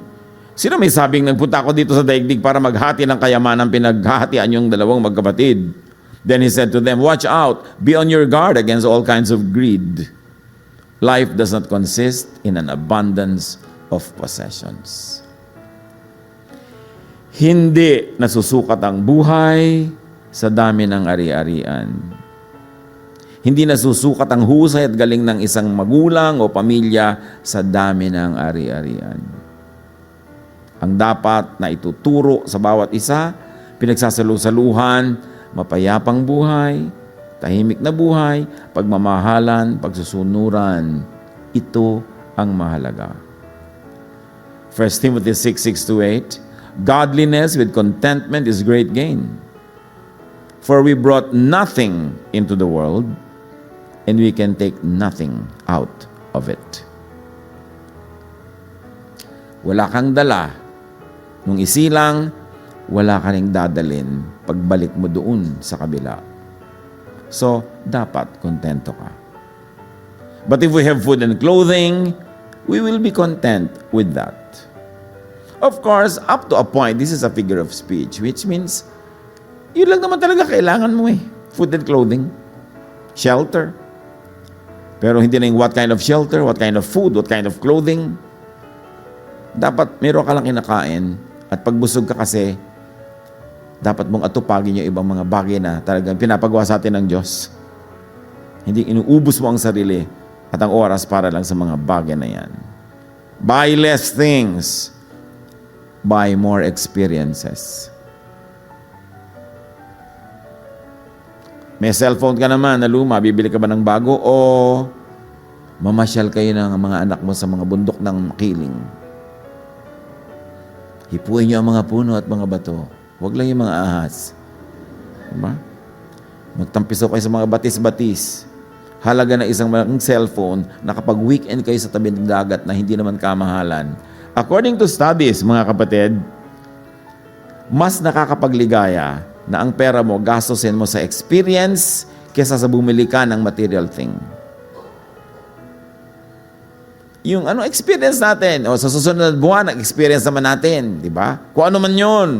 Sino may sabing nagpunta ako dito sa daigdig para maghati ng kayamanan pinaghahatian yung dalawang magkapatid? Then he said to them, "Watch out, be on your guard against all kinds of greed. Life does not consist in an abundance of possessions." Hindi nasusukat ang buhay sa dami ng ari-arian. Hindi nasusukat ang husay at galing ng isang magulang o pamilya sa dami ng ari-arian. Ang dapat na ituturo sa bawat isa, pinagsasalusaluhan, mapayapang buhay, tahimik na buhay, pagmamahalan, pagsusunuran. Ito ang mahalaga. 1 Timothy 6:6-8, "Godliness with contentment is great gain. For we brought nothing into the world, and we can take nothing out of it." Wala kang dala. Nung isilang, wala ka ring dadalin pagbalik mo doon sa kabila. So, dapat kontento ka. But if we have food and clothing, we will be content with that. Of course, up to a point, this is a figure of speech, which means, yun lang naman talaga kailangan mo eh. Food and clothing. Shelter. Pero hindi na yung what kind of shelter, what kind of food, what kind of clothing. Dapat meron ka lang kinakain at pagbusog ka kasi, dapat mong atupagin yung ibang mga bagay na talagang pinapagawa sa atin ng Diyos. Hindi inuubos mo ang sarili at ang oras para lang sa mga bagay na yan. Buy less things. Buy more experiences. May cellphone ka naman na luma, bibili ka ba ng bago o mamasyal kayo ng mga anak mo sa mga bundok ng Makiling? Hipuin niyo ang mga puno at mga bato. Huwag lang yung mga ahas. Diba? Magtampiso kayo sa mga batis-batis. Halaga na isang malaking cellphone na kapag weekend kayo sa tabi ng dagat na hindi naman kamahalan. According to studies, mga kapatid, mas nakakapagligaya na ang pera mo gastusin mo sa experience kesa sa bumili ka ng material thing. Yung experience natin, o sa susunod na buwan, experience naman natin, di ba? Kung ano man yun.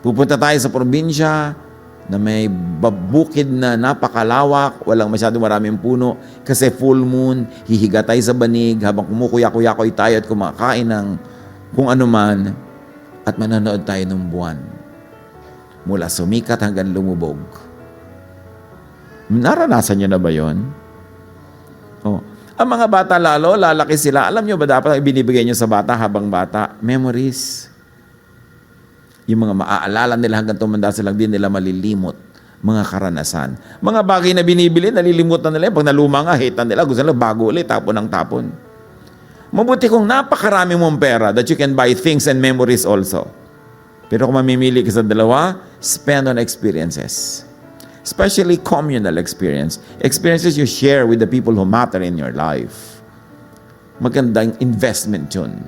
Pupunta tayo sa probinsya na may bukid na napakalawak, walang masyadong maraming puno, kasi full moon, hihiga tayo sa banig habang kumukuya-kuya-kuy tayo at kumakain ng kung ano man, at manonood tayo ng buwan. Mula sumikat hanggang lumubog. Naranasan nyo na ba yun? Oh. Ang mga bata lalo, lalaki sila. Alam nyo ba dapat ang binibigay nyo sa bata habang bata? Memories. Yung mga maaalala nila hanggang tumanda sila, di nila malilimot. Mga karanasan. Mga bagay na binibili, nalilimutan nila. Pag naluma nga, hate nila. Gusto nila bago ulit, tapon ng tapon. Mabuti kung napakarami mong pera that you can buy things and memories also. Pero kung mamimili ka sa dalawa, spend on experiences. Especially communal experience. Experiences you share with the people who matter in your life. Magandang investment yun.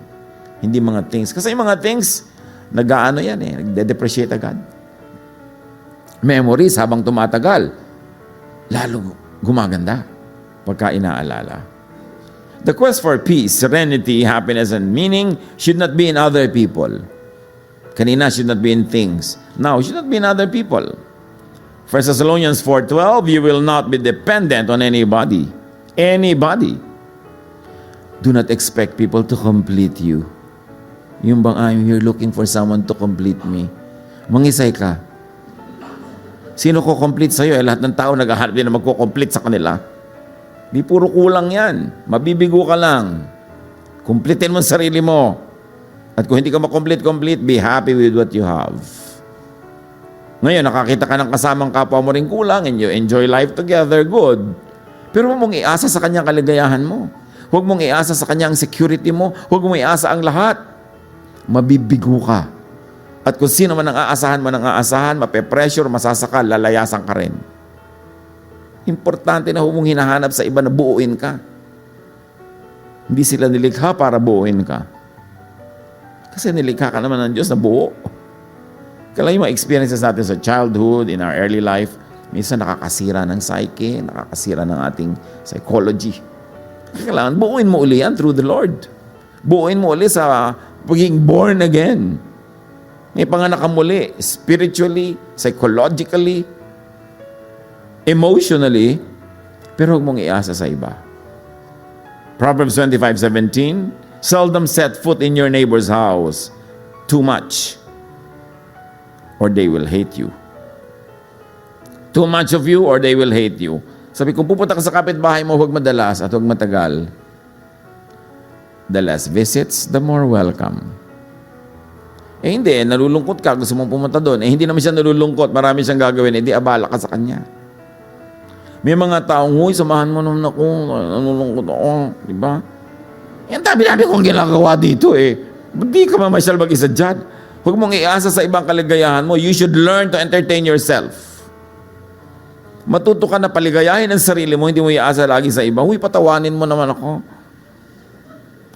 Hindi mga things. Kasi yung mga things, nag-aano yan eh, nagde-depreciate agad. Memories habang tumatagal, lalo gumaganda pagka inaalala. The quest for peace, serenity, happiness, and meaning should not be in other people. Kanina, should not be in things. Now, should not be in other people. 1 Thessalonians 4:12, you will not be dependent on anybody. Anybody. Do not expect people to complete you. Yung bang I'm here looking for someone to complete me. Mangisay ka. Sino ko complete sa'yo? Lahat ng tao naghahanap din na magko-complete sa kanila. Di puro kulang yan. Mabibigo ka lang. Completein mo ang sarili mo. At kung hindi ka makomplete, be happy with what you have. Ngayon, nakakita ka ng kasamang kapwa mo rin kulang and you enjoy life together, good. Pero huwag mong iasa sa kanyang kaligayahan mo. Huwag mong iasa sa kanyang security mo. Huwag mong iasa ang lahat. Mabibigo ka. At kung sino man ang aasahan, mape-pressure, masasakal, lalayasan ka rin. Importante na huwag mong hinahanap sa iba na buuin ka. Hindi sila nilikha para buuin ka. Kasi nilikha ka naman ng Diyos na buo. Kaya yung mga experiences natin sa childhood, in our early life, minsan nakakasira ng psyche, nakakasira ng ating psychology. Kailangan buuin mo uli yan through the Lord. Buuin mo uli sa pagiging born again. May panganak ka muli, spiritually, psychologically, emotionally, pero huwag mong iasa sa iba. Proverbs 25:17, seldom set foot in your neighbor's house too much, or they will hate you. Too much of you, or they will hate you. Sabi, kung pupunta ka sa kapitbahay mo, huwag madalas at huwag matagal. The less visits, the more welcome. Hindi, nalulungkot ka, gusto mong pumunta doon. Hindi naman siya nalulungkot, marami siyang gagawin, hindi abala ka sa kanya. May mga taong, huy, samahan mo naman ako, nalulungkot ako, di ba? Yan tabi-tabi kong ginagawa dito eh. Di ka mamasyal mag-isa dyan. Huwag mong iasa sa ibang kaligayahan mo. You should learn to entertain yourself. Matuto ka na paligayahin ang sarili mo, hindi mo iasa lagi sa iba. Huy, patawanin mo naman ako.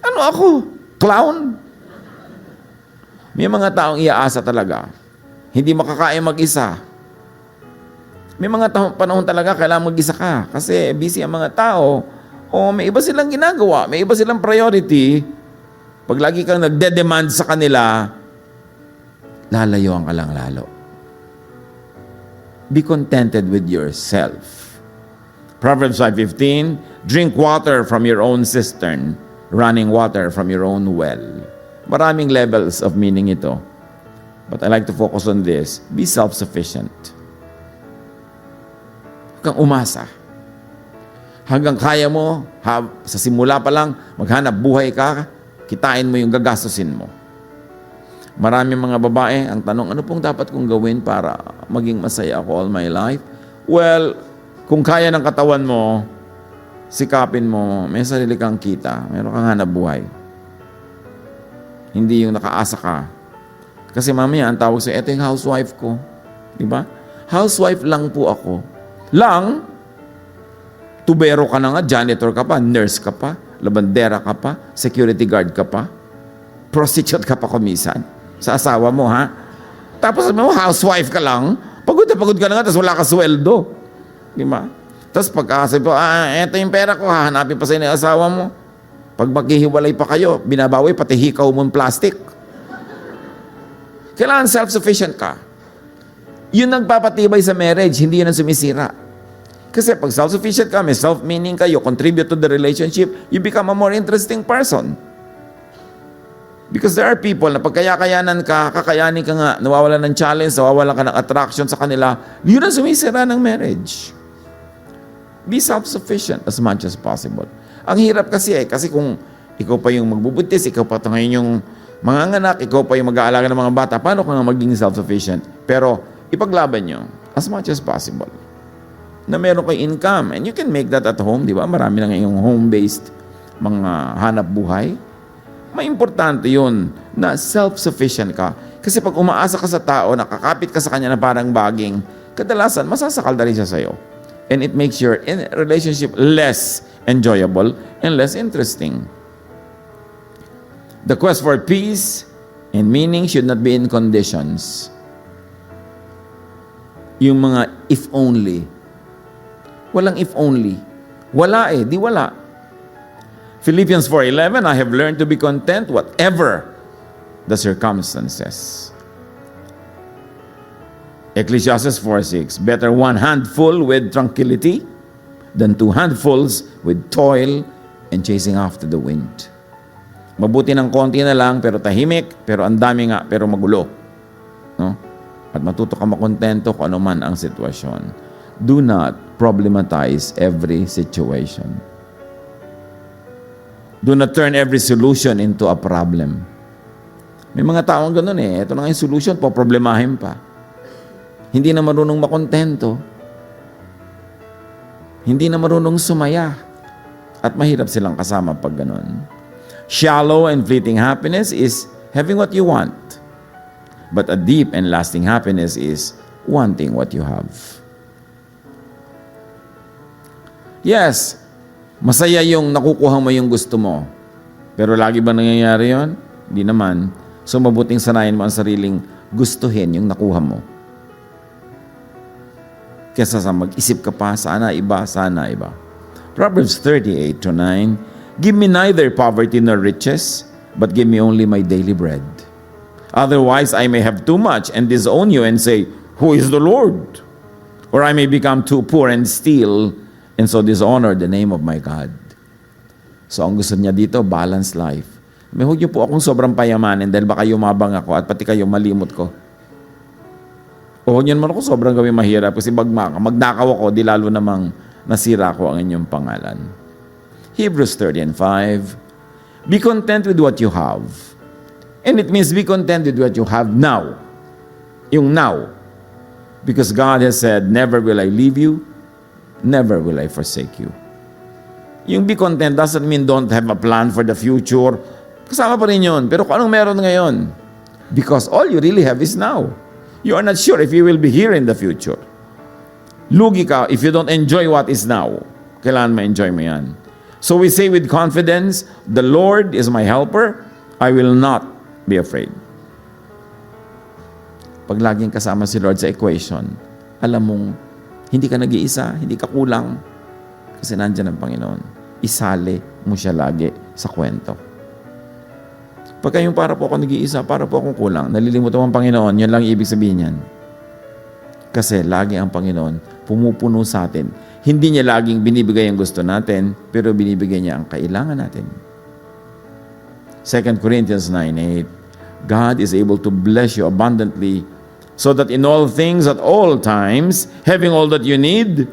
Ano ako? Clown? May mga taong iaasa talaga. Hindi makakain mag-isa. May mga panahon talaga kailangan mag-isa ka. Kasi busy ang mga tao. O may iba silang ginagawa. May iba silang priority. Pag lagi kang nagde-demand sa kanila, lalayuan ka lang lalo. Be contented with yourself. Proverbs 5:15, drink water from your own cistern, running water from your own well. Maraming levels of meaning ito. But I like to focus on this. Be self-sufficient. Huwag kang umasa. Hanggang kaya mo, sa simula pa lang, maghanap buhay ka, kitain mo yung gagastusin mo. Maraming mga babae, ang tanong, ano pong dapat kong gawin para maging masaya ako all my life? Well, kung kaya ng katawan mo, sikapin mo, may sarili kang kita, meron kang hanap buhay. Hindi yung nakaasa ka. Kasi mamaya, ang tawag sa'yo, eto yung housewife ko. Di ba? Housewife lang po ako. Lang, tubero ka na nga, janitor ka pa, nurse ka pa, labandera ka pa, security guard ka pa, prostitute ka pa kumisan sa asawa mo, ha? Tapos mo, housewife ka lang, pagod na pagod ka na nga, tapos wala ka sweldo. Di ba? Tapos pagkasabi po, eto yung pera ko, hahanapin pa sa'yo ng asawa mo. Pag maghihiwalay pa kayo, binabawi, pati hikaw mong plastic. Kailangan self-sufficient ka. Yun nagpapatibay sa marriage, hindi yun ang sumisira. Kasi pag self-sufficient ka, may self-meaning ka, you contribute to the relationship, you become a more interesting person. Because there are people na pagkaya-kayanan ka, kakayanin ka nga, nawawalan ng challenge, nawawalan ka ng attraction sa kanila, yun ang sumisira ng marriage. Be self-sufficient as much as possible. Ang hirap kasi kasi kung ikaw pa yung magbubuntis, ikaw pa ngayon yung manganganak, ikaw pa yung mag-aalaga ng mga bata, paano ka nga maging self-sufficient? Pero ipaglaban nyo as much as possible na meron kayo income. And you can make that at home, di ba? Marami na ngayong home-based mga hanap buhay. May importante yun na self-sufficient ka. Kasi pag umaasa ka sa tao, nakakapit ka sa kanya na parang baging, kadalasan, masasakal na rin siya sa'yo. And it makes your relationship less enjoyable and less interesting. The quest for peace and meaning should not be in conditions. Yung mga if only. Walang if only. Wala di wala. Philippians 4:11, I have learned to be content whatever the circumstances. Ecclesiastes 4:6, better one handful with tranquility than two handfuls with toil and chasing after the wind. Mabuti ng konti na lang, pero tahimik, pero ang dami nga, pero magulo. No? At matuto ka makontento kung ano man ang sitwasyon. Do not problematize every situation. Do not turn every solution into a problem. May mga taong ganun ito na nga yung solution, poproblemahin pa. Hindi na marunong makontento. Hindi na marunong sumaya. At mahirap silang kasama pag ganun. Shallow and fleeting happiness is having what you want. But a deep and lasting happiness is wanting what you have. Yes, masaya yung nakukuha mo yung gusto mo. Pero lagi ba nangyayari yon? Hindi naman. So mabuting sanayin mo ang sariling gustuhin yung nakuha mo. Kesa sa mag-isip ka pa, sana iba, sana iba. Proverbs 38:9, give me neither poverty nor riches, but give me only my daily bread. Otherwise, I may have too much and disown you and say, who is the Lord? Or I may become too poor and steal, and so dishonor the name of my God. So ang gusto niya dito, balanced life. May huwag niyo po akong sobrang payamanin dahil baka yumabang ako at pati kayo malimot ko. O huwag niyo naman ako sobrang gawin mahirap kasi magnakaw ako, di lalo namang nasira ko ang inyong pangalan. Hebrews 13:5, be content with what you have. And it means be content with what you have now. Yung now. Because God has said, never will I leave you, never will I forsake you. Yung be content doesn't mean don't have a plan for the future. Kasama pa rin yun. Pero kung anong meron ngayon? Because all you really have is now. You are not sure if you will be here in the future. Lugi ka if you don't enjoy what is now. Kailangan ma-enjoy mo yan. So we say with confidence, the Lord is my helper. I will not be afraid. Pag laging kasama si Lord sa equation, alam mong hindi ka nag-iisa, hindi ka kulang. Kasi nandiyan ang Panginoon. Isali mo siya lagi sa kwento. Pagka yung para po ako nag-iisa, para po akong kulang, nalilimutan mo ang Panginoon, yun lang ibig sabihin yan. Kasi lagi ang Panginoon pumupuno sa atin. Hindi niya laging binibigay ang gusto natin, pero binibigay niya ang kailangan natin. 2 Corinthians 9:8, God is able to bless you abundantly so that in all things at all times, having all that you need,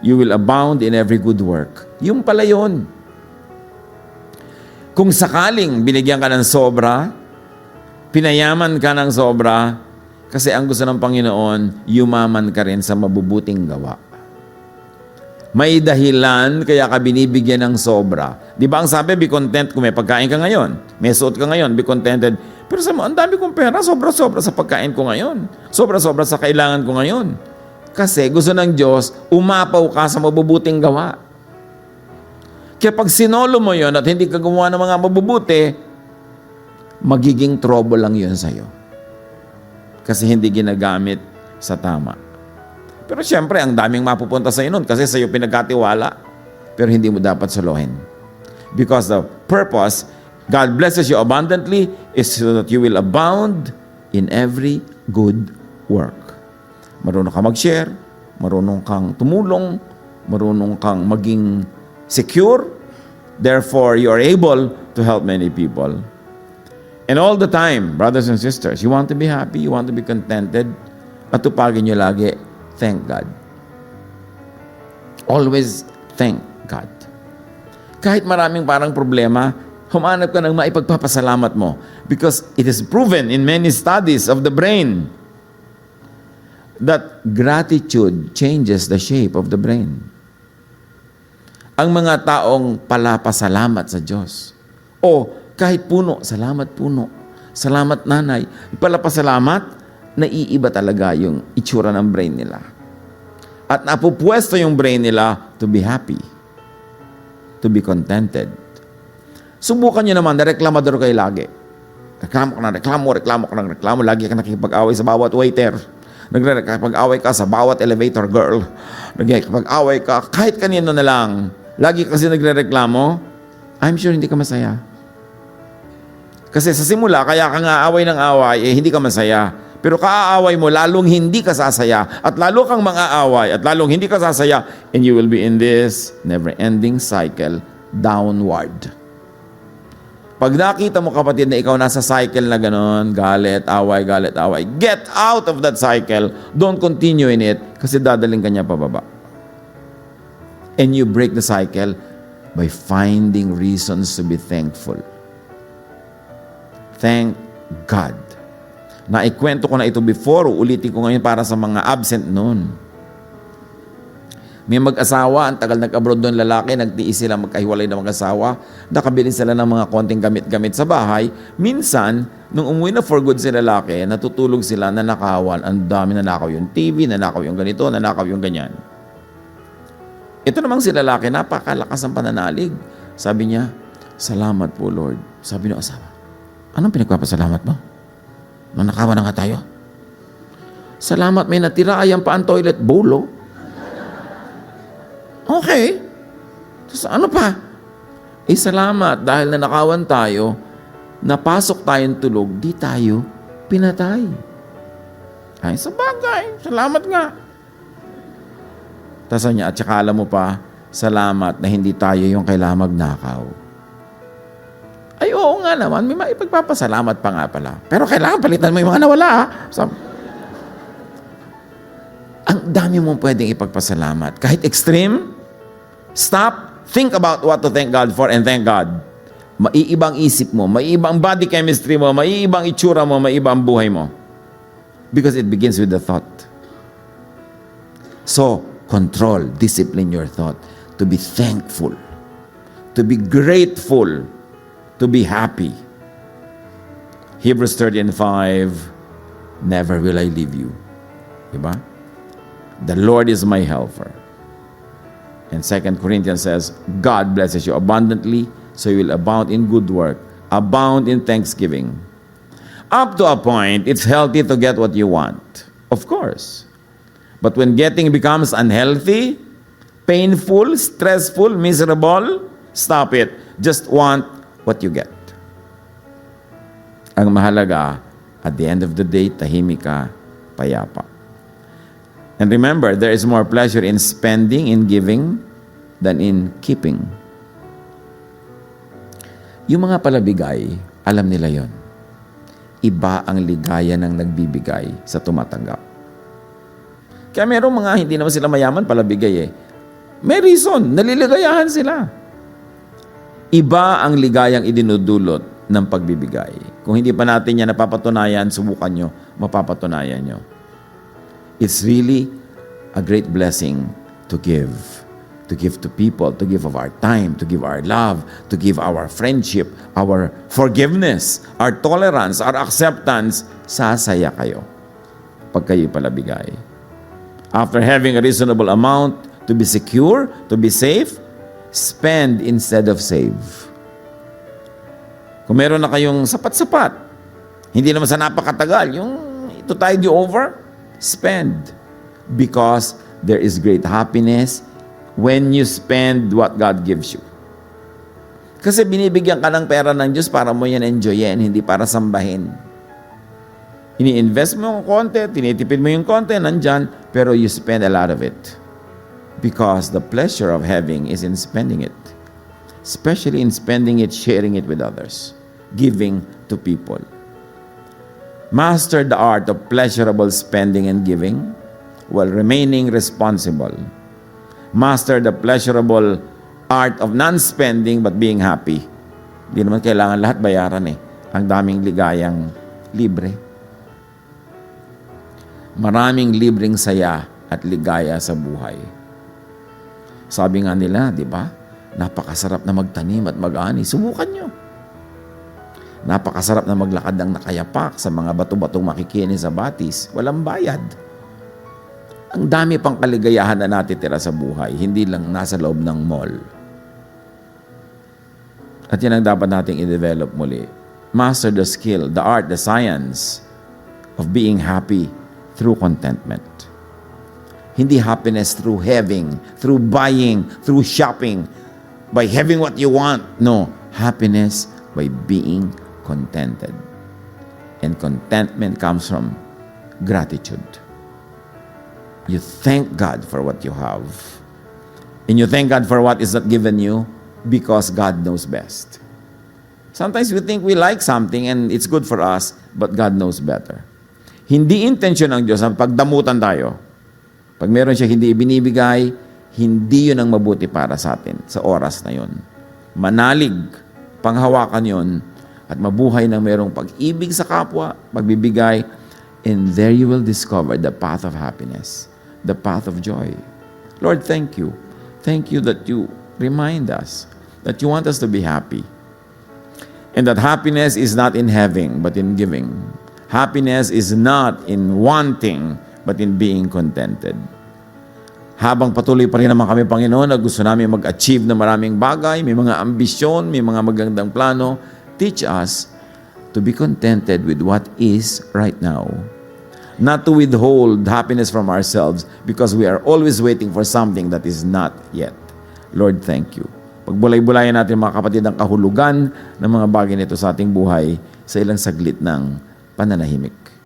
you will abound in every good work. Yung pala yun. Kung sakaling binigyan ka ng sobra, pinayaman ka ng sobra, kasi ang gusto ng Panginoon, yumaman ka rin sa mabubuting gawa. May dahilan kaya ka binibigyan ng sobra. Di ba ang sabi, be content kung may pagkain ka ngayon. May suot ka ngayon, be contented. Pero sa ang dami kong pera, sobra-sobra sa pagkain ko ngayon. Sobra-sobra sa kailangan ko ngayon. Kasi gusto ng Diyos, umapaw ka sa mabubuting gawa. Kaya pag sinolo mo yon at hindi ka gumawa ng mga mabubuti, magiging trouble lang yun sa'yo. Kasi hindi ginagamit sa tama. Pero siyempre, ang daming mapupunta sa'yo nun kasi sa'yo pinagkatiwala. Pero hindi mo dapat suluhin. Because the purpose, God blesses you abundantly, is so that you will abound in every good work. Marunong kang mag-share, marunong kang tumulong, marunong kang maging secure. Therefore, you are able to help many people. And all the time, brothers and sisters, you want to be happy, you want to be contented, at tupagin nyo lagi, thank God. Always thank God. Kahit maraming parang problema, humanap ka ng maipagpapasalamat mo. Because it is proven in many studies of the brain that gratitude changes the shape of the brain. Ang mga taong palapasalamat sa Diyos. O kahit puno, salamat puno. Salamat nanay. Palapasalamat, naiiba talaga yung itsura ng brain nila. At napupwesto yung brain nila to be happy. To be contented. Subukan nyo naman, na reklamador kayo lagi. Reklamo ka ng reklamo. Lagi ka nakikipag-away sa bawat waiter. Nagre-away ka sa bawat elevator girl. Nagre-away ka kahit kanino na lang. Lagi kasi nagre-reklamo, I'm sure hindi ka masaya. Kasi sa simula, kaya ka nga away ng away, hindi ka masaya. Pero kaaaway mo, lalong hindi ka sasaya. At lalo kang mang-aaway, at lalong hindi ka sasaya. And you will be in this never-ending cycle downward. Pag nakita mo kapatid na ikaw nasa cycle na ganon, galit, away, get out of that cycle. Don't continue in it kasi dadaling ka niya pababa. And you break the cycle by finding reasons to be thankful. Thank God. Naikwento ko na ito before, ulitin ko ngayon para sa mga absent noon. May mag-asawa, ang tagal nag-abroad doon lalaki, nagtiis sila magkahiwalay na mag-asawa, nakabili sila ng mga konting gamit-gamit sa bahay. Minsan, nung umuwi na for good si lalaki, natutulog sila, nanakawan, ang dami nanakaw yung TV, nanakaw yung ganito, nanakaw yung ganyan. Ito namang si lalaki, napakalakas ng pananalig. Sabi niya, salamat po, Lord. Sabi ng asawa, anong pinagpapasalamat mo? Nanakawan na nga tayo. Salamat, may natira, ayan pa ang toilet bowl, oh. Okay. Tapos ano pa? Salamat, dahil nanakawan tayo, napasok tayong tulog, di tayo pinatay. Ay, sa bagay, salamat nga. Tapos niya, at saka alam mo pa, salamat na hindi tayo yung kailangang magnakaw. Ay, oo nga naman, may maipagpapasalamat pa nga pala. Pero kailangan palitan mo yung mga nawala, ha? Ang dami mong pwedeng ipagpasalamat. Kahit extreme, stop, think about what to thank God for and thank God. Maiibang isip mo, maiibang body chemistry mo, maiibang itsura mo, maiibang buhay mo. Because it begins with the thought. So, control, discipline your thought to be thankful, to be grateful, to be happy. Hebrews 13:5, never will I leave you. Diba? The Lord is my helper. And 2 Corinthians says, God blesses you abundantly, so you will abound in good work, abound in thanksgiving. Up to a point, it's healthy to get what you want. Of course. But when getting becomes unhealthy, painful, stressful, miserable, stop it. Just want what you get. Ang mahalaga, at the end of the day, tahimik ka, payapa. And remember, there is more pleasure in spending, in giving, than in keeping. Yung mga palabigay, alam nila yon. Iba ang ligaya ng nagbibigay sa tumatanggap. Kaya merong mga hindi naman sila mayaman, palabigay eh. May reason, naliligayahan sila. Iba ang ligayang idinudulot ng pagbibigay. Kung hindi pa natin yan napapatunayan, subukan nyo, mapapatunayan nyo. It's really a great blessing to give to people, to give of our time, to give our love, to give our friendship, our forgiveness, our tolerance, our acceptance. Sasaya kayo pag kayo palabigay. After having a reasonable amount to be secure, to be safe, spend instead of save. Kung meron na kayong sapat-sapat, hindi naman sa napakatagal, yung to tide you over, spend. Because there is great happiness when you spend what God gives you. Kasi binibigyan ka ng pera ng Diyos para mo yan enjoyin, hindi para sambahin. Ini-invest mo yung konti, tinitipid mo yung konti, nandyan, pero you spend a lot of it. Because the pleasure of having is in spending it. Especially in spending it, sharing it with others. Giving to people. Master the art of pleasurable spending and giving while remaining responsible. Master the pleasurable art of non-spending but being happy. Hindi naman kailangan lahat bayaran eh. Ang daming ligayang libre. Maraming libreng saya at ligaya sa buhay. Sabi nga nila, di ba? Napakasarap na magtanim at mag-ani. Subukan nyo. Napakasarap na maglakad ng nakayapak sa mga bato-batong makikinis sa batis. Walang bayad. Ang dami pang kaligayahan na natitira sa buhay, hindi lang nasa loob ng mall. At yan ang dapat nating i-develop muli. Master the skill, the art, the science of being happy through contentment. Hindi happiness through having, through buying, through shopping, by having what you want. No, happiness by being contented. And contentment comes from gratitude. You thank God for what you have. And you thank God for what is not given you because God knows best. Sometimes we think we like something and it's good for us, but God knows better. Hindi intensyon ng Diyos na pagdamutan tayo. Pag meron siya hindi ibinibigay, hindi yun ang mabuti para sa atin sa oras na yun. Manalig, panghawakan yun, at mabuhay ng merong pag-ibig sa kapwa, pagbibigay, and there you will discover the path of happiness, the path of joy. Lord, thank you. Thank you that you remind us that you want us to be happy. And that happiness is not in having, but in giving. Happiness is not in wanting, but in being contented. Habang patuloy pa rin naman kami, Panginoon, na gusto namin mag-achieve na maraming bagay, may mga ambisyon, may mga magandang plano, teach us to be contented with what is right now. Not to withhold happiness from ourselves because we are always waiting for something that is not yet. Lord, thank you. Pagbulay-bulayan natin mga kapatid ang kahulugan ng mga bagay nito sa ating buhay sa ilang saglit ng pananahimik.